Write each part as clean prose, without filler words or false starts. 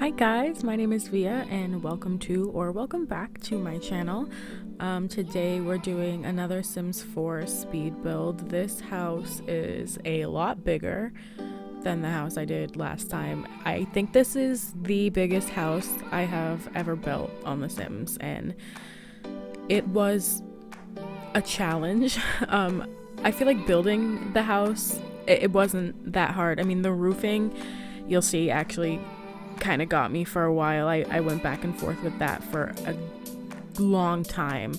Hi guys, my name is Via and welcome back to my channel. Today we're doing another Sims 4 speed build. This house is a lot bigger than the house I did last time. I think this is the biggest house I have ever built on The Sims, and it was a challenge. I feel like building the house, it wasn't that hard. I mean, the roofing, you'll see, actually kind of got me for a while. I went back and forth with that for a long time,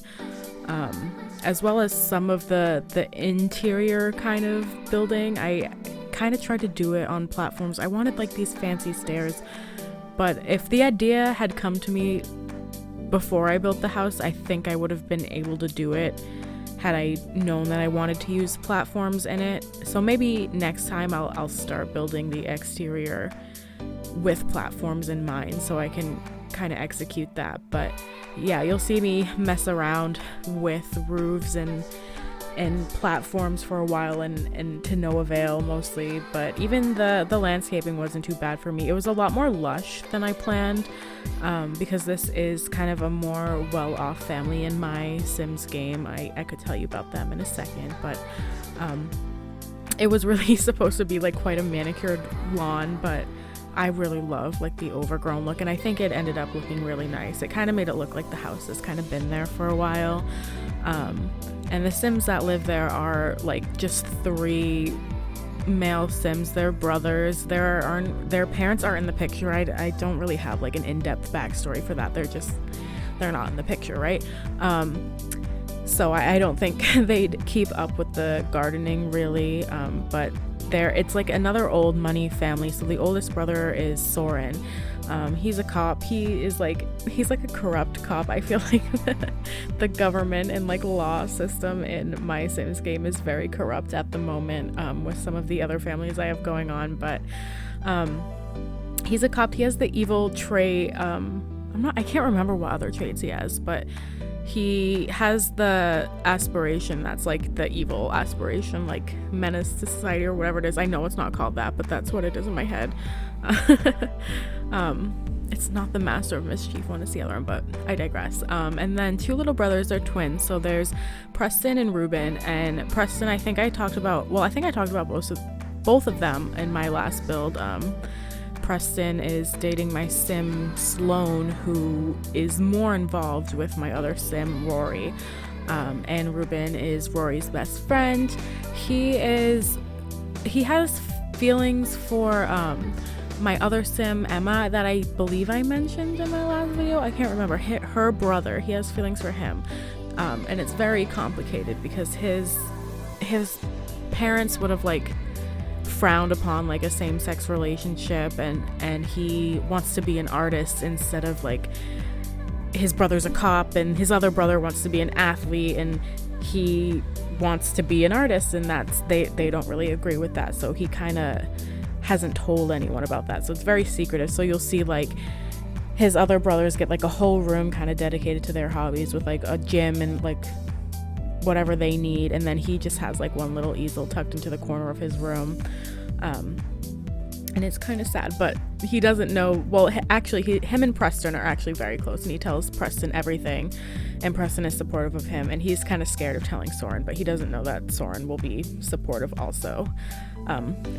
as well as some of the interior kind of building. I kind of tried to do it on platforms. I wanted like these fancy stairs, but if the idea had come to me before I built the house, I think I would have been able to do it had I known that I wanted to use platforms in it. So maybe next time I'll start building the exterior with platforms in mind so I can kind of execute that. But yeah, you'll see me mess around with roofs and platforms for a while and to no avail mostly. But even the landscaping wasn't too bad for me. It was a lot more lush than I planned, because this is kind of a more well-off family in my Sims game. I could tell you about them in a second, but it was really supposed to be like quite a manicured lawn, but I really love like the overgrown look, and I think it ended up looking really nice. It kind of made it look like the house has kind of been there for a while. And the Sims that live there are like just 3 male Sims. They're brothers. Their parents aren't in the picture. I don't really have like an in-depth backstory for that. They're not in the picture, right? So I don't think they'd keep up with the gardening really, but it's like another old money family. So the oldest brother is Soren. He's a cop. He's like a corrupt cop. I feel like the government and like law system in my Sims game is very corrupt at the moment, with some of the other families I have going on. But he's a cop. He has the evil trait. I can't remember what other traits he has, but he has the aspiration that's like the evil aspiration, like menace to society or whatever it is. I know it's not called that, but that's what it is in my head. It's not the master of mischief one, it's the other one, but I digress. And then 2 little brothers are twins. So there's Preston and Ruben. And Preston, I think I talked about both of them in my last build. Preston is dating my Sim Sloan, who is more involved with my other Sim Rory, and Ruben is Rory's best friend. He has feelings for my other Sim Emma that I believe I mentioned in my last video. I can't remember. Her brother, he has feelings for him, and it's very complicated because his parents would have like frowned upon like a same-sex relationship, and he wants to be an artist instead of like, his brother's a cop and his other brother wants to be an athlete and he wants to be an artist, and they don't really agree with that. So he kind of hasn't told anyone about that, so it's very secretive. So you'll see like his other brothers get like a whole room kind of dedicated to their hobbies with like a gym and like whatever they need, and then he just has like one little easel tucked into the corner of his room, and it's kind of sad, but he doesn't know. Well, actually him and Preston are actually very close, and he tells Preston everything, and Preston is supportive of him, and he's kind of scared of telling Soren, but he doesn't know that Soren will be supportive also.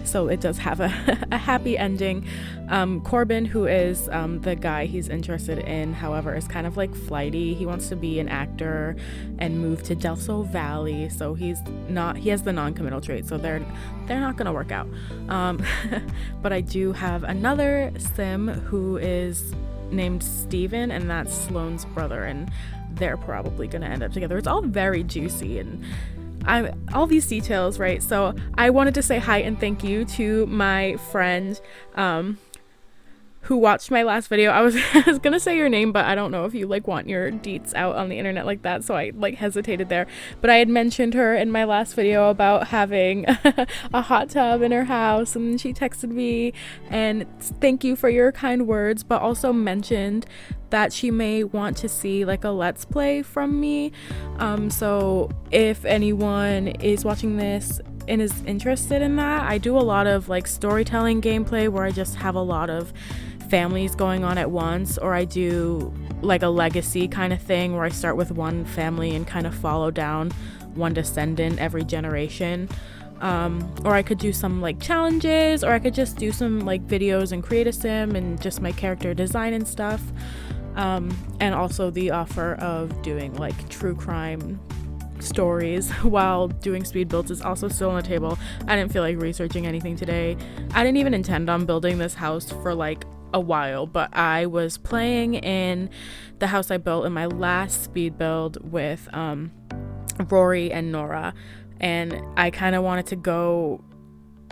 So it does have a happy ending. Corbin, who is the guy he's interested in, however, is kind of like flighty. He wants to be an actor and move to Del Sol Valley, so he has the non-committal trait, so they're not gonna work out. But I do have another Sim who is named Steven, and that's Sloane's brother, and they're probably gonna end up together. It's all very juicy and all these details, right? So I wanted to say hi and thank you to my friend who watched my last video. I was gonna say your name, but I don't know if you like want your deets out on the internet like that, so I like hesitated there. But I had mentioned her in my last video about having a hot tub in her house, and she texted me and thank you for your kind words, but also mentioned that she may want to see like a let's play from me. So if anyone is watching this and is interested in that, I do a lot of like storytelling gameplay where I just have a lot of families going on at once, or I do like a legacy kind of thing where I start with one family and kind of follow down one descendant every generation. Or I could do some like challenges, or I could just do some like videos and create a sim and just my character design and stuff. And also the offer of doing like true crime stories while doing speed builds is also still on the table. I didn't feel like researching anything today. I didn't even intend on building this house for like a while, but I was playing in the house I built in my last speed build with Rory and Nora, and I kind of wanted to go.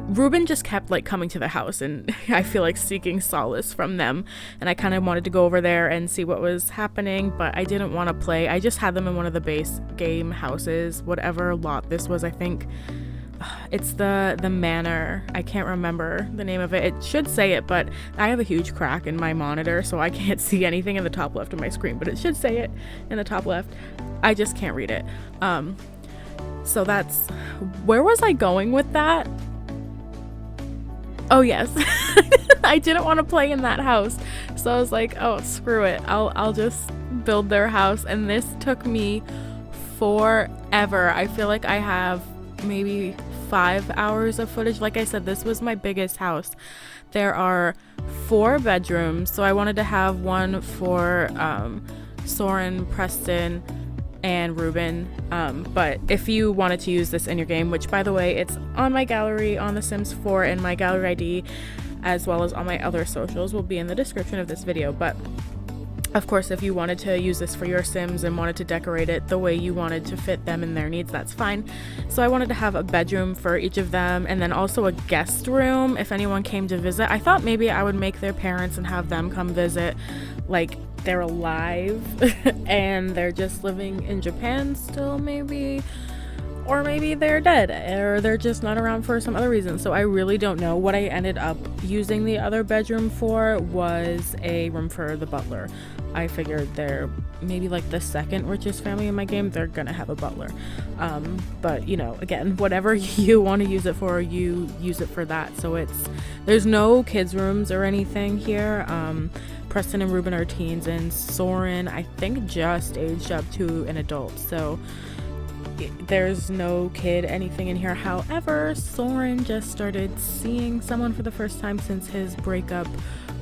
Ruben just kept like coming to the house, and I feel like seeking solace from them, and I kind of wanted to go over there and see what was happening, but I didn't want to play. I just had them in one of the base game houses, whatever lot this was. I think it's the manor. I can't remember the name of it. It should say it, but I have a huge crack in my monitor, so I can't see anything in the top left of my screen, but it should say it in the top left. I just can't read it. So that's, where was I going with that? Oh yes. I didn't want to play in that house, so I was like, oh screw it, I'll just build their house. And this took me forever. I feel like I have maybe 5 hours of footage. Like I said, this was my biggest house. There are 4 bedrooms, so I wanted to have one for Soren, Preston, and Ruben, but if you wanted to use this in your game, which by the way, it's on my gallery on The Sims 4, and my gallery ID as well as all my other socials will be in the description of this video. But of course, if you wanted to use this for your Sims and wanted to decorate it the way you wanted to fit them and their needs, that's fine. So I wanted to have a bedroom for each of them, and then also a guest room if anyone came to visit. I thought maybe I would make their parents and have them come visit, like they're alive and they're just living in Japan still, maybe, or maybe they're dead, or they're just not around for some other reason. So I really don't know. What I ended up using the other bedroom for was a room for the butler. I figured they're maybe like the second richest family in my game, they're gonna have a butler. But you know, again, whatever you want to use it for, you use it for that. So there's no kids rooms or anything here. Preston and Ruben are teens, and Soren, I think, just aged up to an adult. So there's no kid anything in here. However, Soren just started seeing someone for the first time since his breakup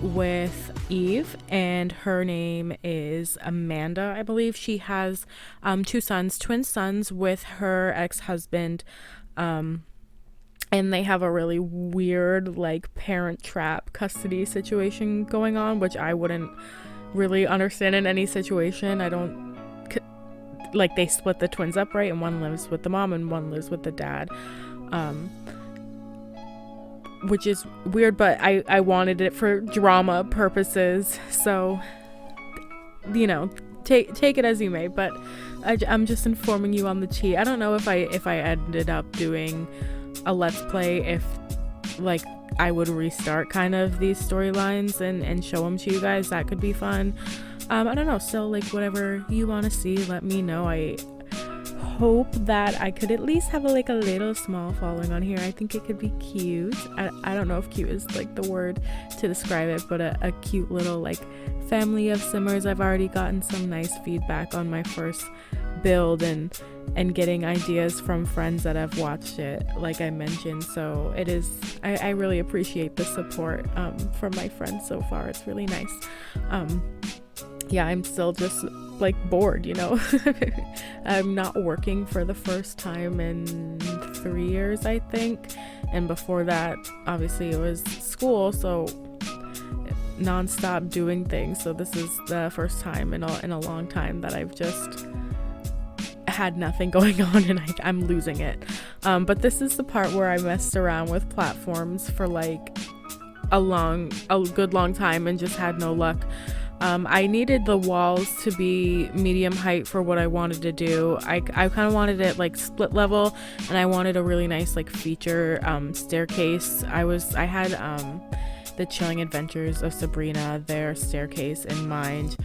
with Eve, and her name is Amanda, I believe. She has 2 sons, twin sons, with her ex-husband, and they have a really weird like parent trap custody situation going on, which I wouldn't really understand in any situation. I don't like, they split the twins up, right, and one lives with the mom and one lives with the dad, which is weird, but I wanted it for drama purposes, so you know, take it as you may. But I'm just informing you on the tea. I don't know if I ended up doing a let's play, if like I would restart kind of these storylines and show them to you guys. That could be fun. I don't know, so like whatever you want to see, let me know. I hope that I could at least have a little small following on here. I think it could be cute. I don't know if cute is like the word to describe it, but a cute little like family of simmers. I've already gotten some nice feedback on my first build and getting ideas from friends that have watched it, like I mentioned. So it is, I really appreciate the support from my friends so far. It's really nice. Yeah, I'm still just like bored, you know. I'm not working for the first time in 3 years, I think, and before that obviously it was school, so non-stop doing things. So this is the first time in a long time that I've just had nothing going on, and I'm losing it. But this is the part where I messed around with platforms for like a good long time and just had no luck. I needed the walls to be medium height for what I wanted to do. I kind of wanted it like split level, and I wanted a really nice like feature staircase. I had the Chilling Adventures of Sabrina, their staircase in mind.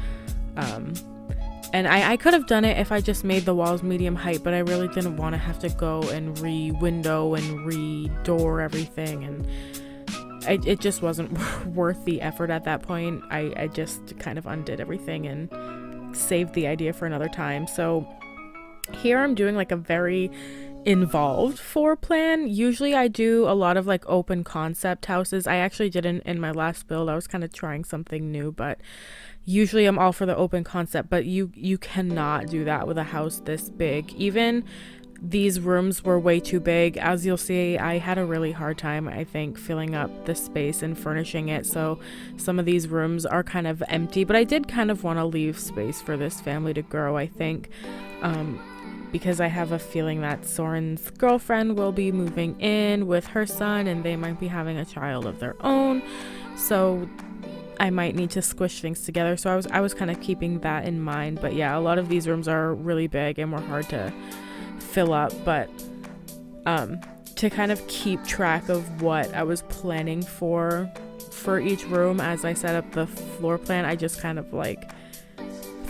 And I could have done it if I just made the walls medium height, but I really didn't want to have to go and re-window and re-door everything. And it just wasn't worth the effort at that point. I just kind of undid everything and saved the idea for another time. So here I'm doing like a very involved floor plan. Usually I do a lot of like open concept houses. I actually did in my last build. I was kind of trying something new, but usually I'm all for the open concept, but you cannot do that with a house this big. Even these rooms were way too big. As you'll see, I had a really hard time, I think, filling up the space and furnishing it. So some of these rooms are kind of empty, but I did kind of want to leave space for this family to grow, I think. Because I have a feeling that Soren's girlfriend will be moving in with her son and they might be having a child of their own. So I might need to squish things together. So I was kind of keeping that in mind. But yeah, a lot of these rooms are really big and were hard to fill up. But to kind of keep track of what I was planning for each room as I set up the floor plan, I just kind of like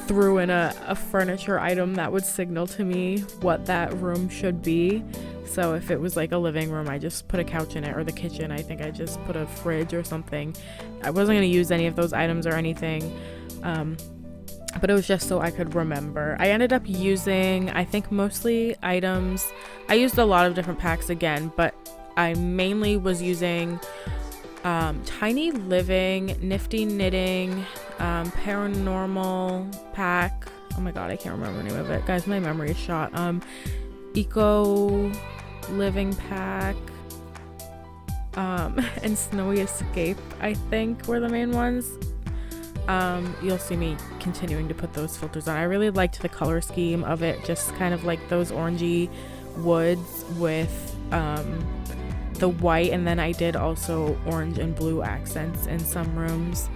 threw in a furniture item that would signal to me what that room should be. So if it was like a living room, I just put a couch in it, or the kitchen, I think I just put a fridge or something. I wasn't going to use any of those items or anything, but it was just so I could remember. I ended up using, I think, mostly items. I used a lot of different packs again, but I mainly was using Tiny Living, Nifty Knitting, Paranormal pack. Oh my god, I can't remember the name of it. Guys, my memory is shot. Eco Living pack, and Snowy Escape, I think, were the main ones. You'll see me continuing to put those filters on. I really liked the color scheme of it, just kind of like those orangey woods with the white, and then I did also orange and blue accents in some rooms.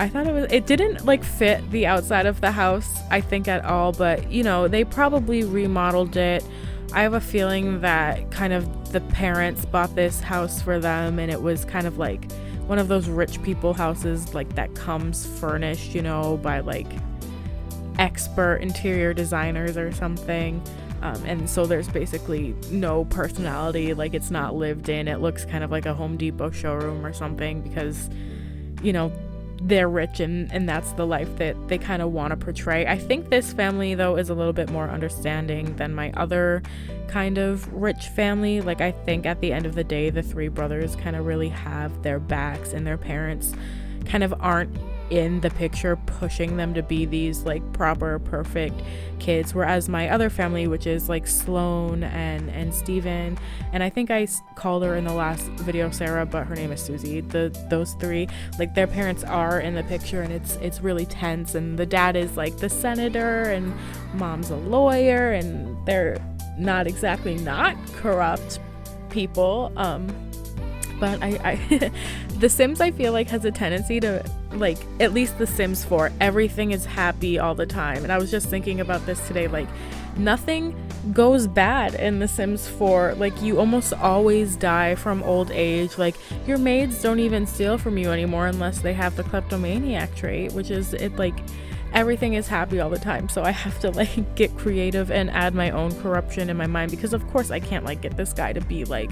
I thought it didn't like fit the outside of the house, I think, at all, but you know, they probably remodeled it. I have a feeling that kind of the parents bought this house for them, and it was kind of like one of those rich people houses, like that comes furnished, you know, by like expert interior designers or something. And so there's basically no personality, like it's not lived in. It looks kind of like a Home Depot showroom or something, because, you know, they're rich and that's the life that they kind of want to portray. I think this family, though, is a little bit more understanding than my other kind of rich family. Like, I think at the end of the day, the three brothers kind of really have their backs, and their parents kind of aren't in the picture pushing them to be these like proper perfect kids, whereas my other family, which is like Sloan and Steven, and I think I called her in the last video Sarah, but her name is Susie, those three, like their parents are in the picture, and it's really tense, and the dad is like the senator and mom's a lawyer, and they're not exactly not corrupt people. But I The Sims, I feel like, has a tendency to, like, at least The Sims 4, everything is happy all the time. And I was just thinking about this today, like, nothing goes bad in The Sims 4. Like, you almost always die from old age. Like, your maids don't even steal from you anymore unless they have the kleptomaniac trait, which is, it, like, everything is happy all the time. So I have to, like, get creative and add my own corruption in my mind, because of course I can't, like, get this guy to be, like,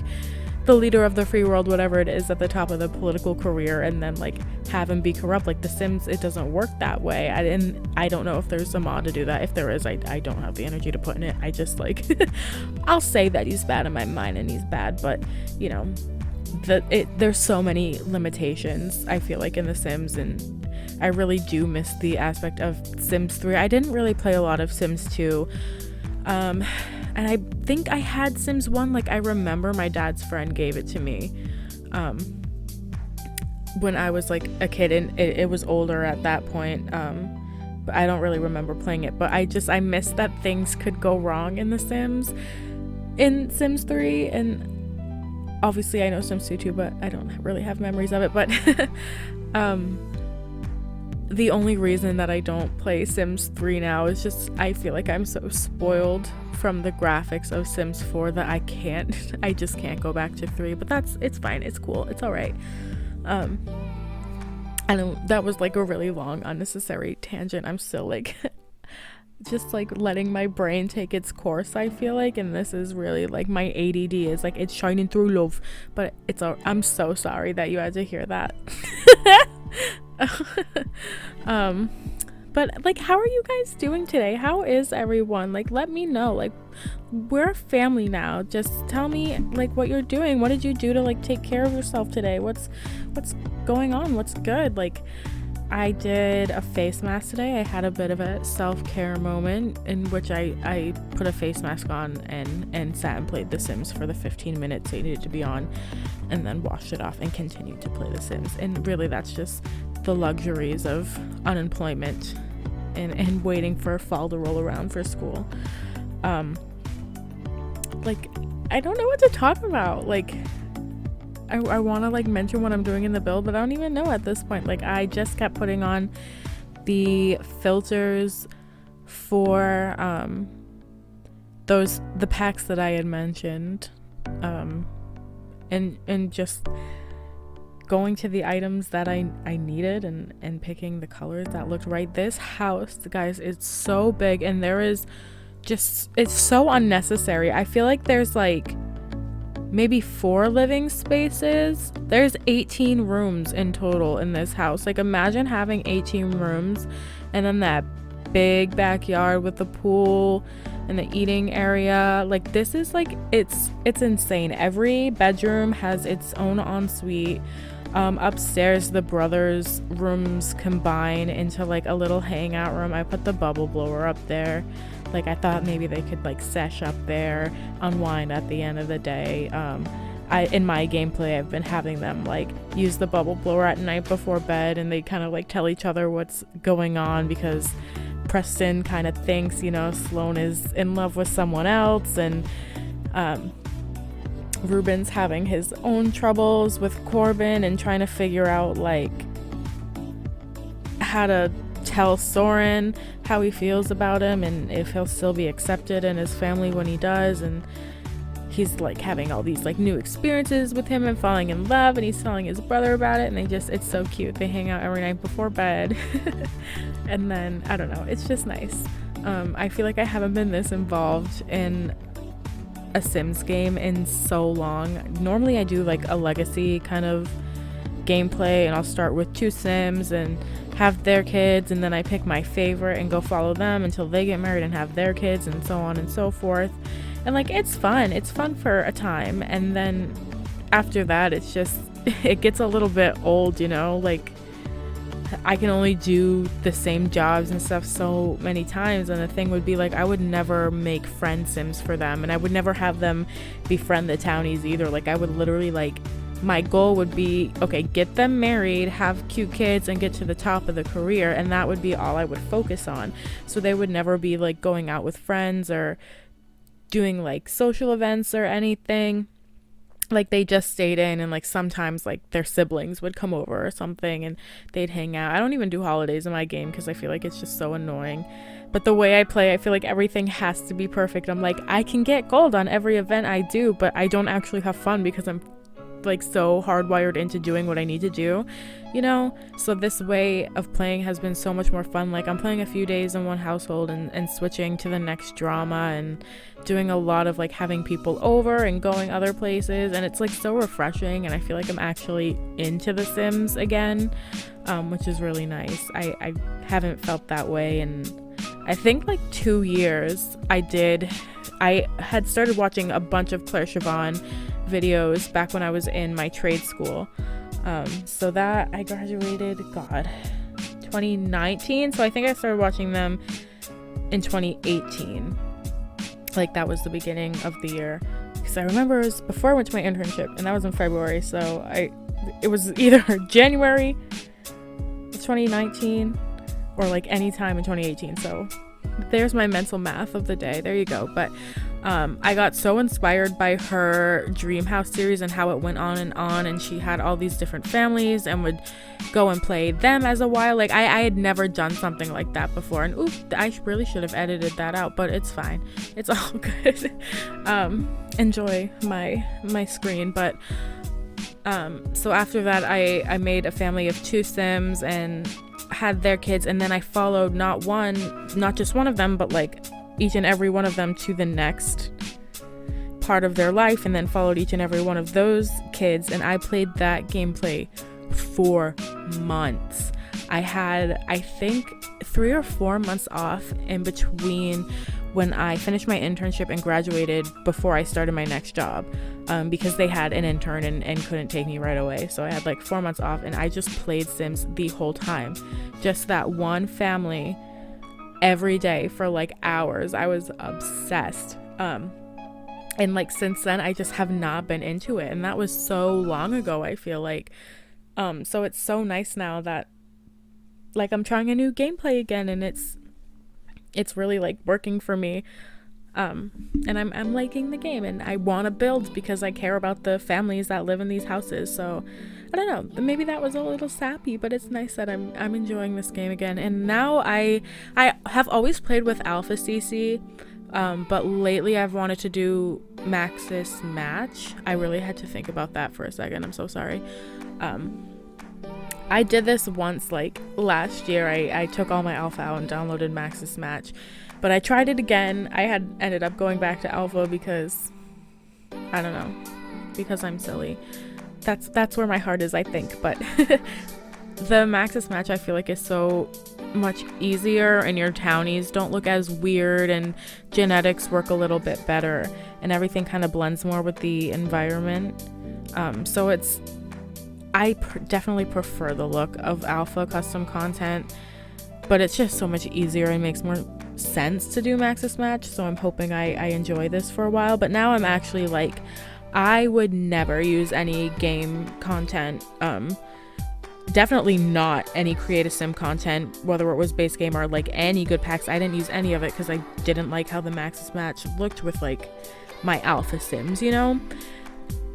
the leader of the free world, whatever it is, at the top of the political career, and then like have him be corrupt. Like The Sims, it doesn't work that way. And I don't know if there's a mod to do that. If there is, I don't have the energy to put in it. I just like I'll say that he's bad in my mind, and he's bad, but you know, there's so many limitations, I feel like, in The Sims, and I really do miss the aspect of Sims 3. I didn't really play a lot of Sims 2. And I think I had Sims 1, like I remember my dad's friend gave it to me when I was like a kid, and it was older at that point, but I don't really remember playing it. But I miss that things could go wrong in in Sims 3, and obviously I know Sims 2 too, but I don't really have memories of it. But the only reason that I don't play Sims 3 now is just I feel like I'm so spoiled from the graphics of Sims 4 that I just can't go back to 3. But it's fine, it's cool, it's all right. I know that was like a really long unnecessary tangent. I'm still like just like letting my brain take its course, I feel like, and this is really like my ADD is like it's shining through, love. But I'm so sorry that you had to hear that. But like, how are you guys doing today? How is everyone? Like, let me know. Like, we're a family now. Just tell me like what you're doing. What did you do to like take care of yourself today? What's going on? What's good? Like, I did a face mask today. I had a bit of a self-care moment in which I put a face mask on and sat and played The Sims for the 15 minutes it needed to be on, and then washed it off and continued to play The Sims. And really, that's just the luxuries of unemployment and waiting for fall to roll around for school. Like, I don't know what to talk about. Like, I want to like mention what I'm doing in the build, but I don't even know at this point. Like, I just kept putting on the filters for the packs that I had mentioned, and just going to the items that I needed and picking the colors that looked right. This house, guys, it's so big, and it's so unnecessary. I feel like there's like maybe 4 living spaces. There's 18 rooms in total in this house. Like, imagine having 18 rooms and then that big backyard with the pool and the eating area. Like, this is like, it's insane. Every bedroom has its own ensuite. Upstairs, the brothers' rooms combine into like a little hangout room. I put the bubble blower up there. Like, I thought maybe they could like sesh up there, unwind at the end of the day. In my gameplay, I've been having them like use the bubble blower at night before bed, and they kind of like tell each other what's going on, because Preston kind of thinks, Sloan is in love with someone else, and Ruben's having his own troubles with Corbin and trying to figure out like how to tell Soren how he feels about him and if he'll still be accepted in his family when he does. And he's like having all these like new experiences with him and falling in love, and he's telling his brother about it, and it's so cute. They hang out every night before bed. And then I don't know, it's just nice. I feel like I haven't been this involved in a Sims game in so long. Normally I do like a legacy kind of gameplay, and I'll start with 2 Sims and have their kids, and then I pick my favorite and go follow them until they get married and have their kids, and so on and so forth. And like, it's fun for a time, and then after that it's just it gets a little bit old, like I can only do the same jobs and stuff so many times. And the thing would be like, I would never make friend Sims for them, and I would never have them befriend the townies either. Like, I would literally like, my goal would be, okay, get them married, have cute kids, and get to the top of the career, and that would be all I would focus on. So they would never be like going out with friends or doing like social events or anything. Like, they just stayed in, and like sometimes like their siblings would come over or something and they'd hang out. I don't even do holidays in my game because I feel like it's just so annoying. But the way I play, I feel like everything has to be perfect. I'm like, I can get gold on every event I do, but I don't actually have fun because I'm like so hardwired into doing what I need to do, so this way of playing has been so much more fun. Like, I'm playing a few days in one household and switching to the next drama and doing a lot of like having people over and going other places, and it's like so refreshing, and I feel like I'm actually into The Sims again, which is really nice. I haven't felt that way in I think like 2 years. I had started watching a bunch of Claire Siobhan videos back when I was in my trade school. So that I graduated, 2019. So I think I started watching them in 2018. Like, that was the beginning of the year. Because I remember it was before I went to my internship, and that was in February. So it was either January 2019 or like any time in 2018. So there's my mental math of the day. There you go. But I got so inspired by her Dream House series and how it went on, and she had all these different families and would go and play them as a while. Like, I had never done something like that before, and I really should have edited that out, but it's fine. It's all good. Enjoy my screen. But so after that, I made a family of 2 Sims, and had their kids, and then I followed not just one of them, but like each and every one of them to the next part of their life, and then followed each and every one of those kids, and I played that gameplay for months. I had, I think, 3 or 4 months off in between when I finished my internship and graduated before I started my next job, because they had an intern and couldn't take me right away. So I had like 4 months off, and I just played Sims the whole time. Just that one family every day for like hours. I was obsessed. And like since then, I just have not been into it. And that was so long ago, I feel like. So it's so nice now that like I'm trying a new gameplay again, and it's really like working for me. And I'm liking the game, and I want to build because I care about the families that live in these houses. So I don't know, maybe that was a little sappy, but it's nice that I'm enjoying this game again. And now I have always played with Alpha CC, but lately I've wanted to do Maxis Match. I really had to think about that for a second. I'm so sorry. I did this once, like last year. I took all my alpha out and downloaded Maxis Match, but I tried it again. I had ended up going back to alpha because I don't know, because I'm silly. That's where my heart is, I think. But the Maxis Match, I feel like, is so much easier, and your townies don't look as weird, and genetics work a little bit better, and everything kind of blends more with the environment. So it's, I definitely prefer the look of alpha custom content, but it's just so much easier and makes more sense to do Maxis Match. So I'm hoping I enjoy this for a while. But now I'm actually like, I would never use any game content, definitely not any creative sim content, whether it was base game or like any good packs. I didn't use any of it because I didn't like how the Maxis Match looked with like my alpha sims, you know.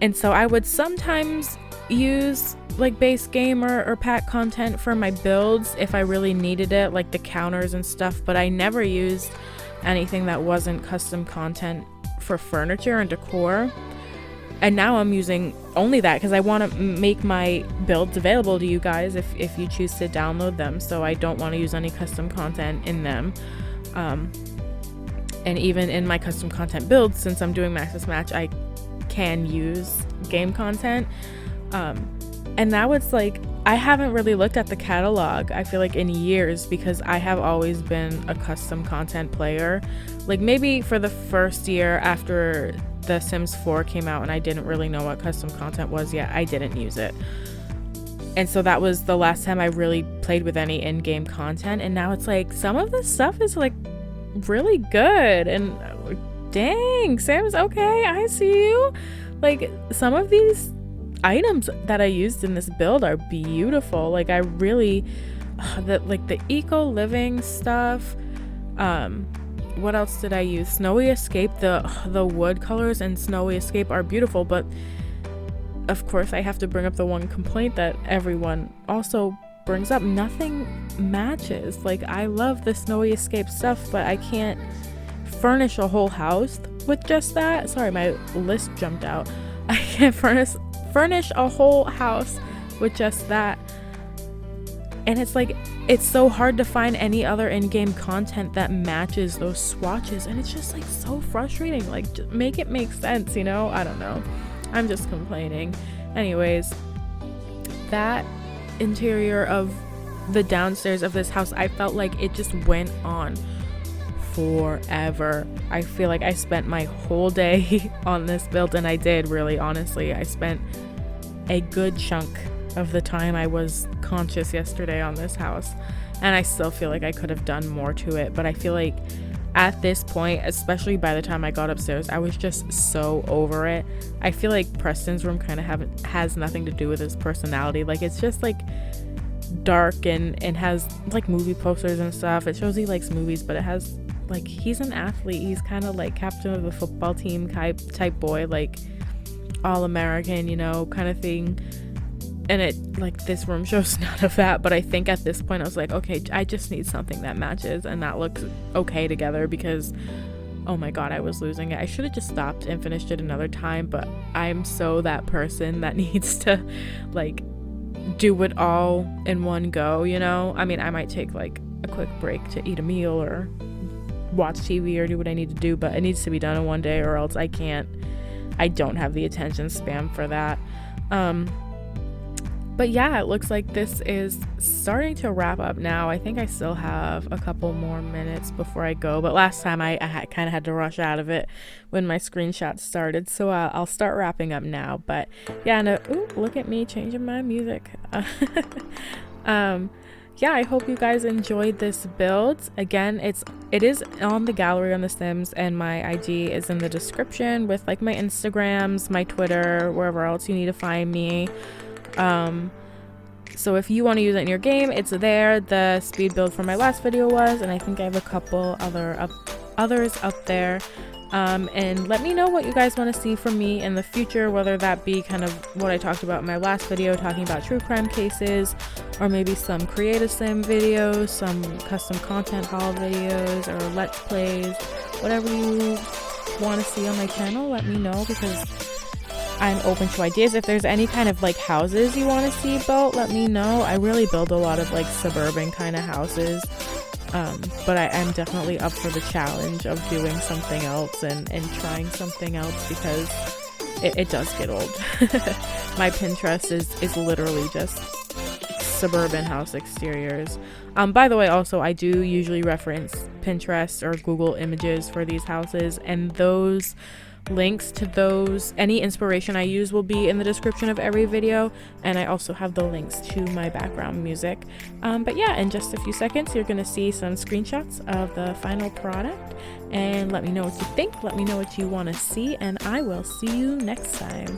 And so I would sometimes use like base game or pack content for my builds if I really needed it, like the counters and stuff, but I never used anything that wasn't custom content for furniture and decor. And now I'm using only that because I want to make my builds available to you guys if you choose to download them. So I don't want to use any custom content in them. And even in my custom content builds, since I'm doing Maxis Match, I can use game content. And now it's like, I haven't really looked at the catalog, I feel like, in years, because I have always been a custom content player. Like maybe for the first year after The Sims 4 came out and I didn't really know what custom content was yet, I didn't use it. And so that was the last time I really played with any in-game content. And now it's like, some of the stuff is like really good, and dang, Sims, okay, I see you. Like some of these items that I used in this build are beautiful. Like I really, the eco living stuff. What else did I use? Snowy Escape. The wood colors in Snowy Escape are beautiful, but of course I have to bring up the one complaint that everyone also brings up. Nothing matches. Like I love the Snowy Escape stuff, but I can't furnish a whole house with just that. Sorry, my list jumped out. I can't furnish a whole house with just that. And it's like, it's so hard to find any other in-game content that matches those swatches, and it's just like so frustrating. Like, just make it make sense, you know? I don't know, I'm just complaining. Anyways, that interior of the downstairs of this house, I felt like it just went on forever. I feel like I spent my whole day on this build, and I did, really, honestly. I spent a good chunk of the time I was conscious yesterday on this house, and I still feel like I could have done more to it. But I feel like at this point, especially by the time I got upstairs, I was just so over it. I feel like Preston's room kind of has nothing to do with his personality. Like it's just like dark and has like movie posters and stuff. It shows he likes movies, but it has like, he's an athlete. He's kind of like captain of the football team type boy, like all American, you know, kind of thing. And it, like, this room shows none of that. But I think at this point I was like, okay, I just need something that matches and that looks okay together, because oh my god, I was losing it. I should have just stopped and finished it another time, but I'm so that person that needs to like do it all in one go, you know? I mean, I might take like a quick break to eat a meal or watch TV or do what I need to do, but it needs to be done in one day, or else I don't have the attention span for that. But yeah, it looks like this is starting to wrap up now. I think I still have a couple more minutes before I go, but last time I kind of had to rush out of it when my screenshot started, so I'll start wrapping up now. But yeah, no, ooh, look at me changing my music. Yeah, I hope you guys enjoyed this build. Again, it is on the gallery on The Sims, and my IG is in the description with like my Instagrams, my Twitter, wherever else you need to find me. So if you want to use it in your game, it's there. The speed build for my last video was, and I think I have a couple others up there. And let me know what you guys want to see from me in the future, whether that be kind of what I talked about in my last video, talking about true crime cases, or maybe some creative sim videos, some custom content haul videos, or let's plays. Whatever you want to see on my channel, let me know, because I'm open to ideas. If there's any kind of like houses you want to see built, let me know. I really build a lot of like suburban kind of houses. But I'm definitely up for the challenge of doing something else and trying something else, because it does get old. My Pinterest is literally just suburban house exteriors. By the way, also, I do usually reference Pinterest or Google Images for these houses, and those links to any inspiration I use will be in the description of every video, and I also have the links to my background music. But yeah, in just a few seconds you're gonna see some screenshots of the final product, and let me know what you think, let me know what you want to see, and I will see you next time.